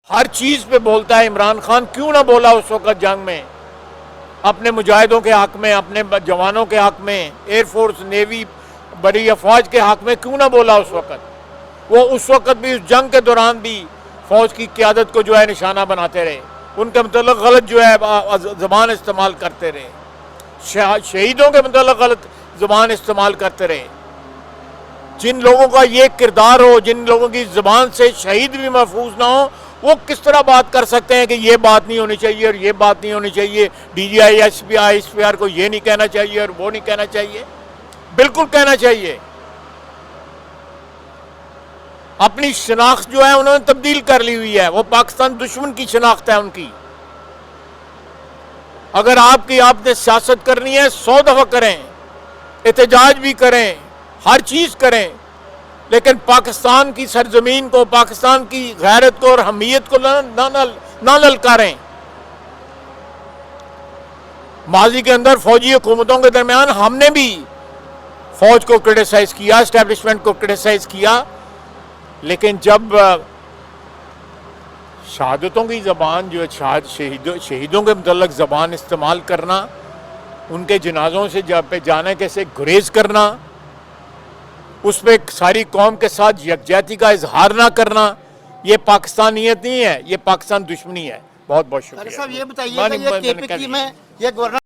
हर चीज पे बोलता है इमरान खान, क्यों ना बोला उस वक्त जंग में अपने मुजाहिदों के हक में, अपने जवानों के हक में, एयरफोर्स नेवी बड़ी अफवाज के हक में क्यों ना बोला उस वक्त। वो उस वक्त भी, उस जंग के दौरान भी फौज की क़यादत को जो है निशाना बनाते रहे, उनके मतलब गलत जो है ज़बान इस्तेमाल करते रहे, शहीदों के मतलब गलत ज़बान इस्तेमाल करते रहे। जिन लोगों का ये किरदार हो, जिन लोगों की ज़बान से शहीद भी महफूज ना हो, वो किस तरह बात कर सकते हैं कि ये बात नहीं होनी चाहिए और ये बात नहीं होनी चाहिए, डीजीआई एसपीआर को ये नहीं कहना चाहिए और वो नहीं कहना चाहिए। बिल्कुल कहना चाहिए। अपनी शनाख्त जो है उन्होंने तब्दील कर ली हुई है, वो पाकिस्तान दुश्मन की शनाख्त है उनकी। अगर आपने सियासत करनी है 100 दफा करें, एहतजाज भी करें, हर चीज करें, लेकिन पाकिस्तान की सरजमीन को, पाकिस्तान की गैरत को और हमीयत को ना ललकारें। माजी के अंदर फौजी हुकूमतों के दरमियान हमने भी फौज को क्रिटिसाइज किया, एस्टेब्लिशमेंट को क्रिटिसाइज किया, लेकिन जब शहादतों की ज़बान जो है, शहीदों के मुतल्लक ज़बान इस्तेमाल करना, उनके जनाजों से जब पे जाने के से गुरेज करना, उस पर सारी कौम के साथ यकजहती का इजहार ना करना, ये पाकिस्तानियत नहीं है, ये पाकिस्तान दुश्मनी है। बहुत बहुत शुक्रिया। साहब ये बताइए कि ये केपीटी में ये गवर्नर